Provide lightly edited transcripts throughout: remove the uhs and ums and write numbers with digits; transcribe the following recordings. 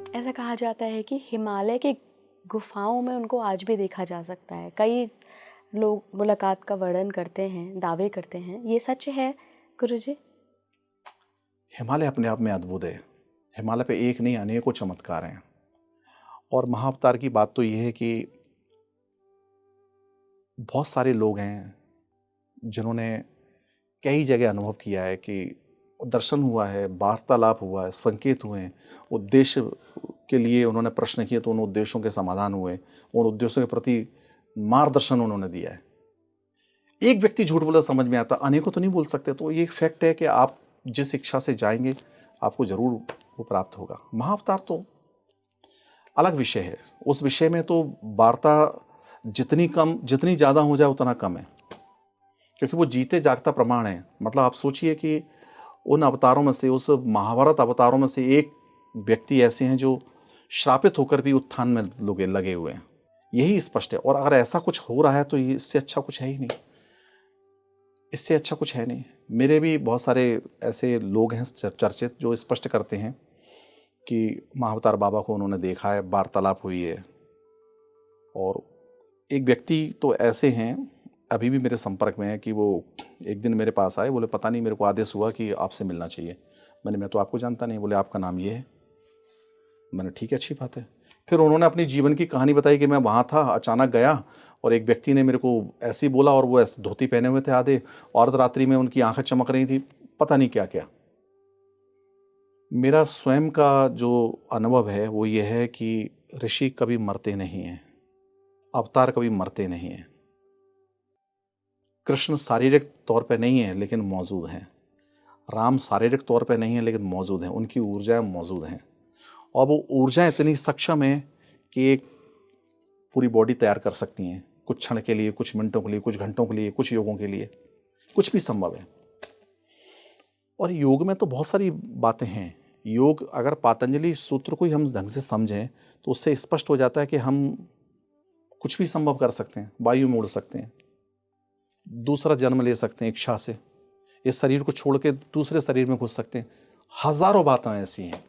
ऐसा कहा जाता है कि हिमालय की गुफाओं में उनको आज भी देखा जा सकता है। कई लोग मुलाकात का वर्णन करते हैं, दावे करते हैं। ये सच है गुरुजी? हिमालय अपने आप में अद्भुत है। हिमालय पे एक नहीं अनेकों चमत्कार हैं। और महाअवतार की बात तो ये है कि बहुत सारे लोग हैं जिन्होंने कई जगह अनुभव किया है कि दर्शन हुआ है, वार्तालाप हुआ है, संकेत हुए हैं, उद्देश्य के लिए उन्होंने प्रश्न किए तो उन उद्देश्यों के समाधान हुए, उन उद्देश्यों के प्रति मार्गदर्शन उन्होंने दिया है। एक व्यक्ति झूठ बोला समझ में आता, अनेकों तो नहीं बोल सकते। तो ये एक फैक्ट है कि आप जिस इच्छा से जाएंगे आपको जरूर वो प्राप्त होगा। महाअवतार तो अलग विषय है। उस विषय में तो वार्ता जितनी ज्यादा हो जाए उतना कम है, क्योंकि वो जीते जागता प्रमाण है। मतलब आप सोचिए कि उन अवतारों में से, उस महाभारत अवतारों में से एक व्यक्ति ऐसे हैं जो श्रापित होकर भी उत्थान में लगे हुए हैं। यही स्पष्ट है। और अगर ऐसा कुछ हो रहा है तो इससे अच्छा कुछ है ही नहीं, इससे अच्छा कुछ है नहीं। मेरे भी बहुत सारे ऐसे लोग हैं चर्चित जो स्पष्ट करते हैं कि महाअवतार बाबा को उन्होंने देखा है, वार्तालाप हुई है। और एक व्यक्ति तो ऐसे हैं अभी भी मेरे संपर्क में है कि वो एक दिन मेरे पास आए, बोले पता नहीं मेरे को आदेश हुआ कि आपसे मिलना चाहिए। मैं तो आपको जानता नहीं। बोले आपका नाम ये है। मैंने ठीक है, अच्छी बात है। फिर उन्होंने अपनी जीवन की कहानी बताई कि मैं वहाँ था, अचानक गया और एक व्यक्ति ने मेरे को ऐसे ही बोला, और वो ऐसे धोती पहने हुए थे आधे, और अर्धरात्रि में उनकी आंखें चमक रही थी, पता नहीं क्या क्या। मेरा स्वयं का जो अनुभव है वो ये है कि ऋषि कभी मरते नहीं हैं, अवतार कभी मरते नहीं हैं। कृष्ण शारीरिक तौर पे नहीं है लेकिन मौजूद हैं। राम शारीरिक तौर पे नहीं है लेकिन मौजूद हैं। उनकी ऊर्जाएं मौजूद हैं, और वो ऊर्जाएं इतनी सक्षम है कि एक पूरी बॉडी तैयार कर सकती हैं, कुछ क्षण के लिए, कुछ मिनटों के लिए, कुछ घंटों के लिए, कुछ योगों के लिए। कुछ भी संभव है। और योग में तो बहुत सारी बातें हैं। योग अगर पातंजलि सूत्र को ही हम ढंग से समझें तो उससे स्पष्ट हो जाता है कि हम कुछ भी संभव कर सकते हैं। वायु में उड़ सकते हैं, दूसरा जन्म ले सकते हैं इच्छा से, इस शरीर को छोड़ के दूसरे शरीर में घुस सकते हैं। हजारों बातें ऐसी हैं।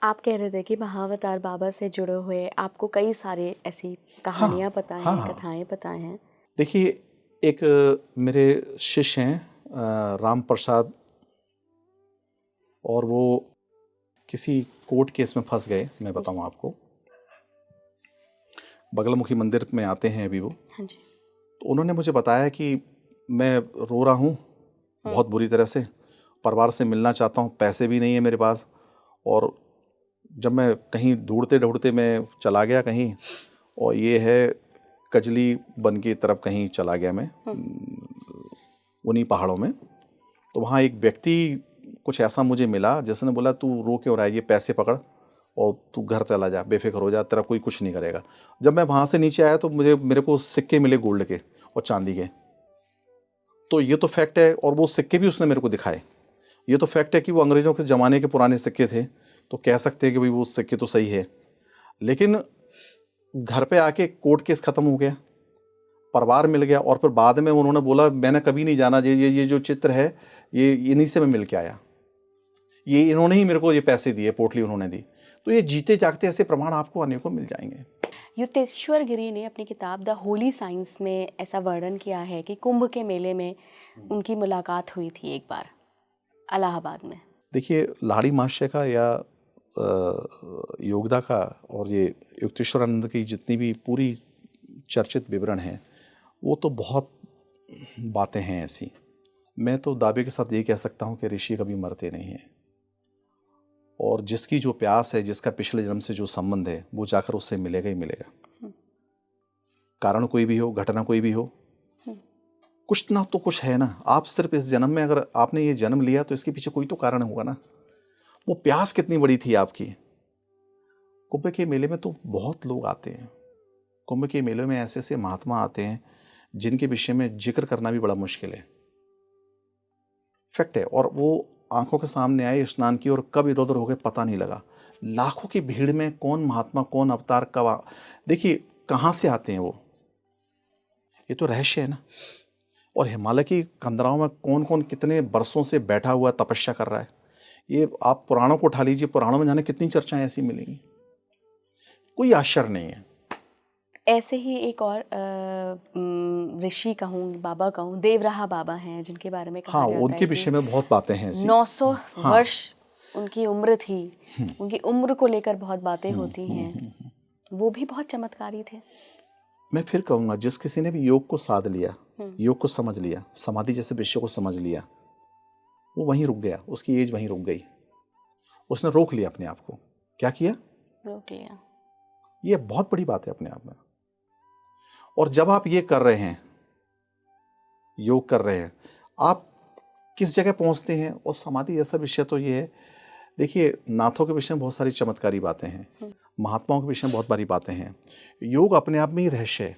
आप कह रहे थे कि महाअवतार बाबा से जुड़े हुए आपको कई सारे ऐसी कहानियाँ हाँ पता हाँ हैं, हाँ। कथाएँ पता हैं। देखिए, एक मेरे शिष्य हैं राम प्रसाद, और वो किसी कोर्ट केस में फंस गए। मैं बताऊं आपको, बगलमुखी मंदिर में आते हैं अभी वो। हाँ जी। तो उन्होंने मुझे बताया कि मैं रो रहा हूँ बहुत बुरी तरह से, परिवार से मिलना चाहता हूँ, पैसे भी नहीं है मेरे पास। और जब मैं कहीं ढूंढते ढूंढते मैं चला गया कहीं, और ये है कजली बन की तरफ कहीं चला गया मैं, उन्हीं पहाड़ों में। तो वहाँ एक व्यक्ति कुछ ऐसा मुझे मिला जिसने बोला तू रो क्यों रहा है, ये पैसे पकड़ और तू घर चला जा, बेफिक्र हो जा, तेरा कोई कुछ नहीं करेगा। जब मैं वहाँ से नीचे आया तो मेरे को सिक्के मिले गोल्ड के और चांदी के। तो ये तो फैक्ट है, और वो सिक्के भी उसने मेरे को दिखाए। ये तो फैक्ट है कि वो अंग्रेजों के ज़माने के पुराने सिक्के थे, तो कह सकते हैं कि भाई वो सिक्के तो सही है। लेकिन घर पे आके कोर्ट केस ख़त्म हो गया, परिवार मिल गया, और फिर बाद में उन्होंने बोला मैंने कभी नहीं जाना, ये जो चित्र है ये इन्हीं से मैं मिल के आया, ये इन्होंने ही मेरे को ये पैसे दिए, पोटली उन्होंने दी। तो ये जीते जागते ऐसे प्रमाण आपको अनेकों मिल जाएंगे। युक्तेश्वर गिरी ने अपनी किताब द होली साइंस में ऐसा वर्णन किया है कि कुंभ के मेले में उनकी मुलाकात हुई थी एक बार इलाहाबाद में। देखिए, लाड़ी महाशय का या योगदा का और ये युक्तेश्वरानंद की जितनी भी पूरी चर्चित विवरण है, वो तो बहुत बातें हैं ऐसी। मैं तो दावे के साथ ये कह सकता हूँ कि ऋषि कभी मरते नहीं हैं, और जिसकी जो प्यास है, जिसका पिछले जन्म से जो संबंध है, वो जाकर उससे मिलेगा ही मिलेगा। कारण कोई भी हो, घटना कोई भी हो, कुछ ना तो कुछ है ना। आप सिर्फ इस जन्म में अगर आपने ये जन्म लिया तो इसके पीछे कोई तो कारण होगा ना। वो प्यास कितनी बड़ी थी आपकी। कुंभ के मेले में तो बहुत लोग आते हैं। कुंभ के मेले में ऐसे ऐसे महात्मा आते हैं जिनके विषय में जिक्र करना भी बड़ा मुश्किल है। फैक्ट है। और वो आंखों के सामने आए, स्नान की, और कब इधर उधर हो गए पता नहीं लगा। लाखों की भीड़ में कौन महात्मा, कौन अवतार, कब देखिए कहाँ से आते हैं वो, ये तो रहस्य है ना। और हिमालय की कंदराओं में कौन कौन कितने बरसों से बैठा हुआ तपस्या कर रहा है, ये आप पुराणों को उठा लीजिए, पुराणों में जाने कितनी चर्चाएं ऐसी मिलेंगी, कोई आश्चर्य नहीं है। ऐसे ही एक और ऋषि कहूँ, बाबा कहूँ, देवराहा बाबा हैं जिनके बारे में कहा हाँ, जाता उनके है विषय कि में बहुत बातें हैं ऐसी। 900 हाँ। वर्ष उनकी उम्र थी। उनकी उम्र को लेकर बहुत बातें होती हैं। वो भी बहुत चमत्कारी थे। मैं फिर कहूँगा, जिस किसी ने भी योग को साध लिया, योग को समझ लिया, समाधि जैसे विषय को समझ लिया, वो वहीं रुक गया, उसकी एज वहीं रुक गई। उसने रोक लिया अपने आप को। क्या किया? रोक लिया। ये बहुत बड़ी बात है अपने आप में। और जब आप ये कर रहे हैं, योग कर रहे हैं, आप किस जगह पहुंचते हैं? और समाधि ऐसा विषय तो ये है, देखिए, नाथों के विषय में बहुत सारी चमत्कारी बातें हैं, महात्माओं के विषय में बहुत बड़ी बातें हैं। योग अपने आप में ही रहस्य है,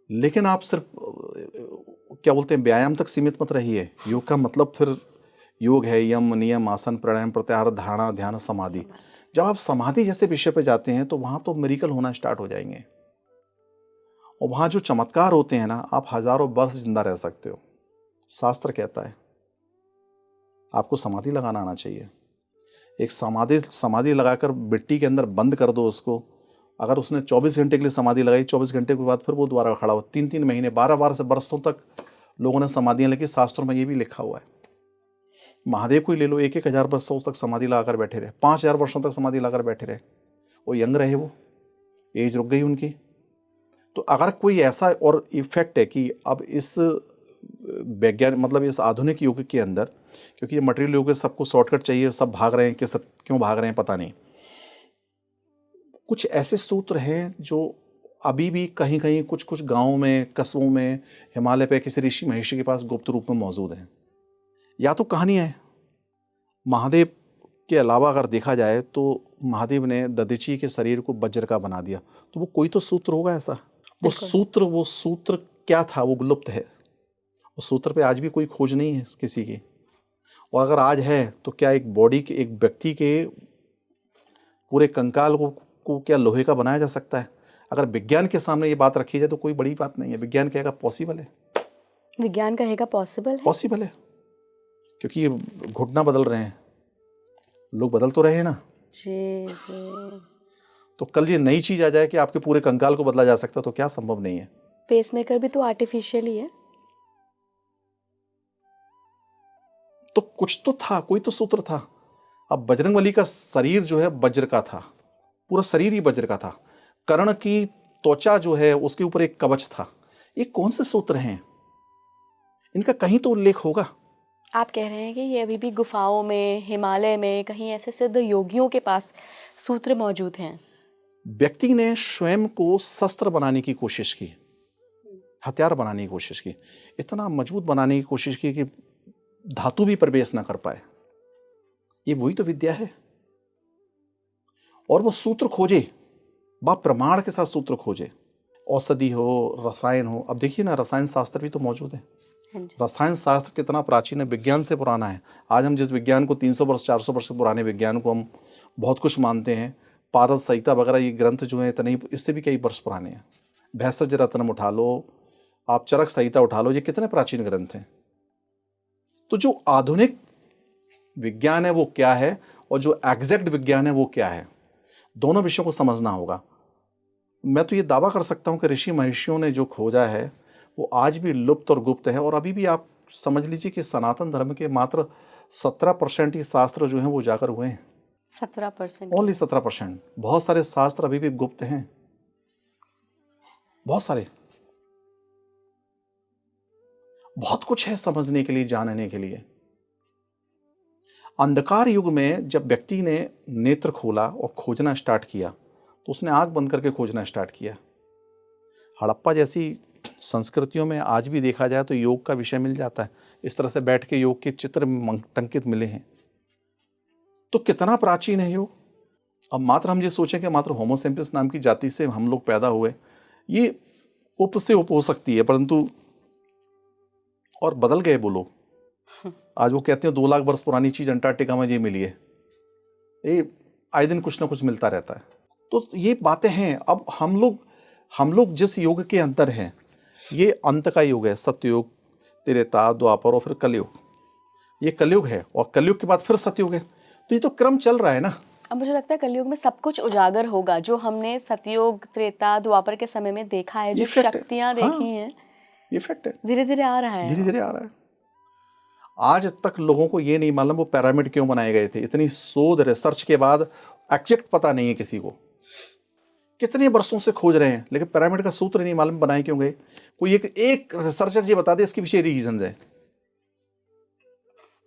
लेकिन आप सिर्फ क्या बोलते हैं, व्यायाम तक सीमित मत रहिए। योग का मतलब फिर योग है यम, नियम, आसन, प्राणायाम, प्रत्याहार, धारणा, ध्यान, समाधि। जब आप समाधि जैसे विषय पे जाते हैं तो वहां तो मिरेकल होना स्टार्ट हो जाएंगे, और वहां जो चमत्कार होते हैं ना, आप हजारों वर्ष जिंदा रह सकते हो। शास्त्र कहता है आपको समाधि लगाना आना चाहिए। एक समाधि लगाकर मिट्टी के अंदर बंद कर दो उसको, अगर उसने 24 घंटे के लिए समाधि लगाई, 24 घंटे के बाद फिर वो दोबारा खड़ा हो, 3-3 महीने, 12 बार से बरसों तक लोगों ने समाधियां लगी। शास्त्रों में ये भी लिखा हुआ है। महादेव को ही ले लो, 1-1 हजार वर्षों तक समाधि लगाकर बैठे रहे, 5,000 वर्षों तक समाधि लगाकर बैठे रहे, वो यंग रहे, वो एज रुक गई उनकी। तो अगर कोई ऐसा और इफेक्ट है कि अब इस वैज्ञानिक, मतलब इस आधुनिक युग के अंदर, क्योंकि ये मटेरियल युग है, सबको शॉर्टकट चाहिए, सब भाग रहे हैं, क्यों भाग रहे हैं पता नहीं, कुछ ऐसे सूत्र हैं जो अभी भी कहीं कहीं कुछ कुछ गांवों में, कस्बों में, हिमालय पे किसी ऋषि महर्षि के पास गुप्त रूप में मौजूद हैं। या तो कहानियां हैं। महादेव के अलावा अगर देखा जाए तो महादेव ने दधीची के शरीर को वज्र का बना दिया, तो वो कोई तो सूत्र होगा ऐसा। वो सूत्र क्या था, वो लुप्त है। उस सूत्र पे आज भी कोई खोज नहीं है किसी की। और अगर आज है तो क्या एक बॉडी के, एक व्यक्ति के पूरे कंकाल को क्या लोहे का बनाया जा सकता है? अगर विज्ञान के सामने ये बात रखी जाए तो कोई बड़ी बात नहीं है। विज्ञान कहेगा पॉसिबल है, विज्ञान कहेगा पॉसिबल है, क्योंकि ये घुटना बदल रहे हैं, लोग बदल तो रहे हैं ना जी जी। तो कल ये नई चीज आ जाए कि आपके पूरे कंकाल को बदला जा सकता है, तो क्या संभव नहीं है? पेसमेकर भी तो आर्टिफिशियल ही है। तो कुछ तो था, कोई तो सूत्र था। अब बजरंगबली का शरीर जो है वज्र का था, पूरा शरीर ही वज्र का था। कर्ण की त्वचा जो है उसके ऊपर एक कवच था। ये कौन से सूत्र हैं? इनका कहीं तो उल्लेख होगा। आप कह रहे हैं कि ये अभी भी गुफाओं में, हिमालय में, कहीं ऐसे सिद्ध योगियों के पास सूत्र मौजूद हैं। व्यक्ति ने स्वयं को शस्त्र बनाने की कोशिश की, हथियार बनाने की कोशिश की, इतना मजबूत बनाने की कोशिश की कि धातु भी प्रवेश ना कर पाए। ये वही तो विद्या है। और वो सूत्र खोजे, प्रमाण के साथ सूत्र खोजे, औषधि हो, रसायन हो। अब देखिए ना, रसायन शास्त्र भी तो मौजूद है। रसायन शास्त्र कितना प्राचीन है, विज्ञान से पुराना है। आज हम जिस विज्ञान को 300 वर्ष 400 वर्ष पुराने विज्ञान को हम बहुत कुछ मानते हैं, पारद संहिता वगैरह, ये ग्रंथ जो है इतने, इससे भी कई वर्ष पुराने हैं। भैषज रत्नम उठा लो, आप चरक संहिता उठा लो, ये कितने प्राचीन ग्रंथ हैं। तो जो आधुनिक विज्ञान है वो क्या है, और जो एग्जैक्ट विज्ञान है वो क्या है, दोनों विषयों को समझना होगा। मैं तो ये दावा कर सकता हूं कि ऋषि महर्षियों ने जो खोजा है वो आज भी लुप्त और गुप्त है। और अभी भी आप समझ लीजिए कि सनातन धर्म के मात्र 17% ही शास्त्र जो हैं वो जाकर हुए हैं। 17%? ओनली 17%। बहुत सारे शास्त्र अभी भी गुप्त हैं, बहुत सारे। बहुत कुछ है समझने के लिए, जानने के लिए। अंधकार युग में जब व्यक्ति ने नेत्र खोला और खोजना स्टार्ट किया, तो उसने आंख बंद करके खोजना स्टार्ट किया। हड़प्पा जैसी संस्कृतियों में आज भी देखा जाए तो योग का विषय मिल जाता है। इस तरह से बैठ के योग के चित्र टंकित मिले हैं। तो कितना प्राचीन है योग। अब मात्र हम ये सोचें कि मात्र होमोसेपियंस नाम की जाति से हम लोग पैदा हुए, ये उप से उप हो सकती है, परंतु और बदल गए वो लोग। आज वो कहते हैं 2 लाख वर्ष पुरानी चीज अंटार्कटिका में ये मिली है। ये आए दिन कुछ ना कुछ मिलता रहता है। तो ये बातें हैं। अब हम लोग जिस युग के अंदर हैं, ये अंत का युग है, सत्ययुग, त्रेता, द्वापर और फिर कलयुग। ये कलयुग है और कलयुग के बाद फिर सतयुग है, तो ये तो क्रम चल रहा है ना। अब मुझे लगता है कलयुग में सब कुछ उजागर होगा, जो हमने सतयुग, त्रेता, द्वापर के समय में देखा है, जो ये फैक्ट है, शक्तियां हाँ, देखी हैं, ये फैक्ट है, धीरे धीरे आ रहा है। धीरे धीरे आ रहा है। आज तक लोगों को ये नहीं मालूम वो पिरामिड क्यों बनाए गए थे, इतनी शोध रिसर्च के बाद एग्जैक्ट पता नहीं है किसी को, कितने वर्षों से खोज रहे हैं, लेकिन पिरामिड का सूत्र नहीं मालूम बनाए क्यों गए। कोई एक रिसर्चर ये बता दे इसके पीछे रीजन है,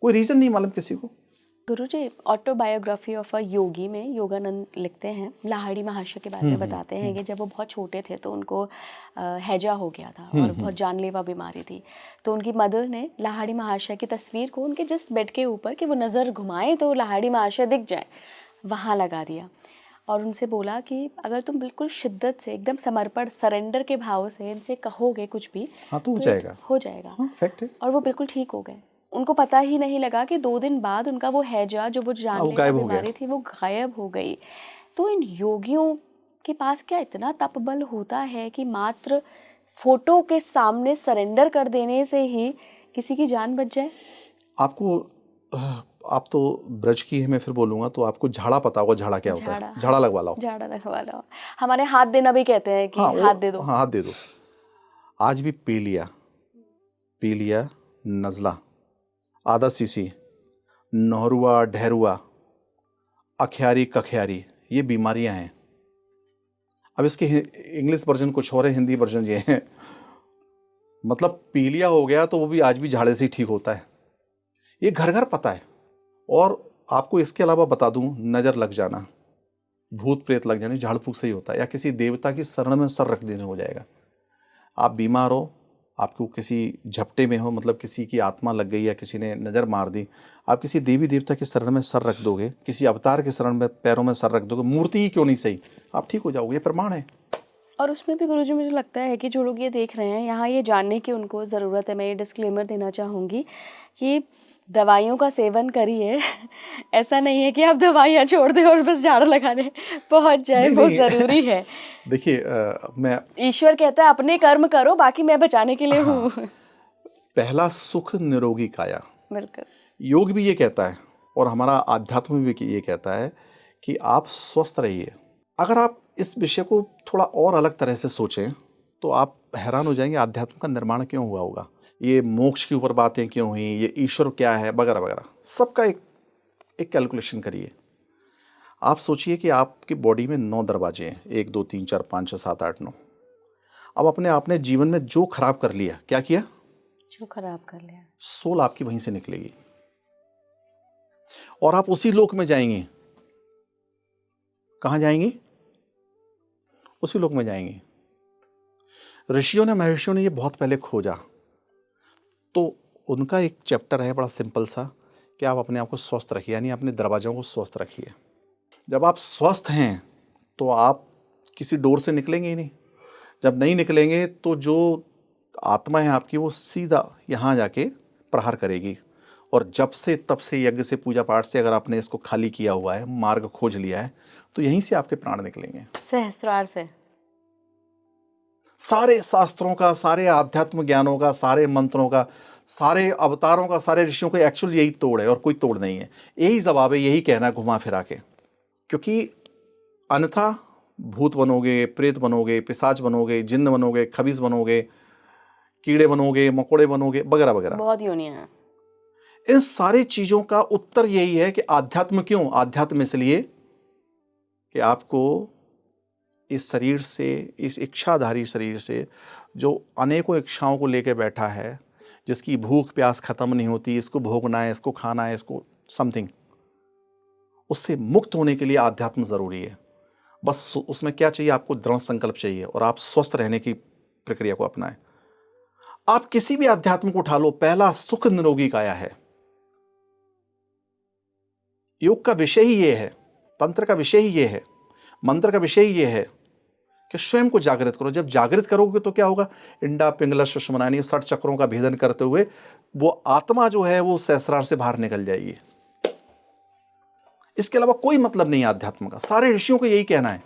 कोई रीजन नहीं मालूम किसी को। गुरुजी, ऑटोबायोग्राफी ऑफ अ योगी में योगानंद लिखते हैं, लाहिड़ी महाशय के बारे में बताते हैं कि जब वो बहुत छोटे थे तो उनको हैजा हो गया था और बहुत जानलेवा बीमारी थी, तो उनकी मदर ने लाहिड़ी महाशय की तस्वीर को उनके जस्ट बेड के ऊपर, कि वो नज़र घुमाएं तो लाहिड़ी महाशय दिख जाए, वहाँ लगा दिया और उनसे बोला कि अगर तुम बिल्कुल शिद्दत से, एकदम समर्पण, सरेंडर के भाव से इनसे कहोगे कुछ भी, हाँ तो हो तो जाएगा, हो जाएगा। हाँ, फैक्ट है। और वो बिल्कुल ठीक हो गए। उनको पता ही नहीं लगा कि 2 दिन बाद उनका वो हैजा, जो वो जानलेवा बीमारी थी, वो गायब हो गई। तो इन योगियों के पास क्या इतना तपबल होता है कि मात्र फोटो के सामने सरेंडर कर देने से ही किसी की जान बच जाए? आपको आप तो ब्रज की है, मैं फिर बोलूंगा तो आपको झाड़ा पता होगा, झाड़ा क्या होता है? झाड़ा लगवा लो, झाड़ा लगवा लो। हमारे हाथ देना भी कहते हैं कि हाँ, हाथ दे दो। हाँ, हाथ दे दो। आज भी पी लिया, नज़ला, आधा सीसी, नहरुआ, ढहरुआ, अख्यारी, कख्यारी, ये बीमारियां हैं। अब इसके इंग्लिश वर्जन कुछ और है, हिंदी वर्जन ये है। मतलब पीलिया हो गया तो वो भी आज भी झाड़े से ही ठीक होता है, ये घर घर पता है। और आपको इसके अलावा बता दूं, नज़र लग जाना, भूत प्रेत लग जाने, झाड़ फूक से ही होता है, या किसी देवता की शरण में सर रख देने हो जाएगा। आप बीमार हो, आपको किसी झपटे में हो, मतलब किसी की आत्मा लग गई या किसी ने नज़र मार दी, आप किसी देवी देवता के शरण में सर रख दोगे, किसी अवतार के शरण में पैरों में सर रख दोगे, मूर्ति ही क्यों नहीं सही, आप ठीक हो जाओगे, ये प्रमाण है। और उसमें भी गुरुजी मुझे लगता है कि जो लोग ये देख रहे हैं, यहाँ ये जानने की उनको ज़रूरत है, मैं ये डिस्क्लेमर देना चाहूँगी कि दवाइयों का सेवन करिए। ऐसा नहीं है कि आप दवाइयाँ छोड़ दें और बस झाड़ू लगाने पहुँच जाए, वो ज़रूरी है। देखिए, मैं, ईश्वर कहता है अपने कर्म करो, बाकी मैं बचाने के लिए हूँ। पहला सुख निरोगी काया, बिल्कुल। योग भी ये कहता है और हमारा आध्यात्म भी ये कहता है कि आप स्वस्थ रहिए। अगर आप इस विषय को थोड़ा और अलग तरह से सोचें तो आप हैरान हो जाएंगे, आध्यात्म का निर्माण क्यों हुआ होगा, ये मोक्ष के ऊपर बातें क्यों हुई, ये ईश्वर क्या है, वगैरह वगैरह, सबका एक कैलकुलेशन करिए। आप सोचिए कि आपकी बॉडी में 9 दरवाजे हैं, 1 2 3 4 5 6 7 8 9। अब अपने आपने जीवन में जो खराब कर लिया, क्या किया, जो खराब कर लिया, सोल आपकी वहीं से निकलेगी और आप उसी लोक में जाएंगे। कहां जाएंगे? उसी लोक में जाएंगे। ऋषियों ने, महर्षियों ने ये बहुत पहले खोजा, तो उनका एक चैप्टर है बड़ा सिंपल सा कि आप अपने आप को स्वस्थ रखिए, यानी अपने दरवाजों को स्वस्थ रखिए। जब आप स्वस्थ हैं तो आप किसी डोर से निकलेंगे ही नहीं। जब नहीं निकलेंगे तो जो आत्मा है आपकी वो सीधा यहाँ जाके प्रहार करेगी, और जब से तब से यज्ञ से, पूजा पाठ से अगर आपने इसको खाली किया हुआ है, मार्ग खोज लिया है, तो यहीं से आपके प्राण निकलेंगे, सहस्त्रार से। सारे शास्त्रों का, सारे आध्यात्म ज्ञानों का, सारे मंत्रों का, सारे अवतारों का, सारे ऋषियों का एक्चुअल यही तोड़ है और कोई तोड़ नहीं है। यही जवाब है, यही कहना घुमा फिरा के, क्योंकि अन्यथा भूत बनोगे, प्रेत बनोगे, पिशाच बनोगे, जिन्न बनोगे, खबीस बनोगे, कीड़े बनोगे, मकोड़े बनोगे, वगैरह वगैरह, बहुत योनियां हैं। इन सारी चीजों का उत्तर यही है कि आध्यात्म क्यों? आध्यात्म इसलिए कि आपको इस शरीर से, इस इच्छाधारी शरीर से, जो अनेकों इच्छाओं को लेकर बैठा है, जिसकी भूख प्यास खत्म नहीं होती, इसको भोगना है, इसको खाना है, इसको समथिंग, उससे मुक्त होने के लिए आध्यात्म जरूरी है। बस उसमें क्या चाहिए? आपको दृढ़ संकल्प चाहिए और आप स्वस्थ रहने की प्रक्रिया को अपनाएं। आप किसी भी आध्यात्म को उठा लो, पहला सुख निरोगी काया है। योग का विषय ही ये है, तंत्र का विषय ही ये है, मंत्र का विषय ही ये है कि स्वयं को जागृत करो। जब जागृत करोगे तो क्या होगा? इंडा पिंगला सुषुम्नानी 60 चक्रों का भेदन करते हुए वो आत्मा जो है वो सहस्रार से बाहर निकल जाएगी। इसके अलावा कोई मतलब नहीं आध्यात्म का। सारे ऋषियों को यही कहना है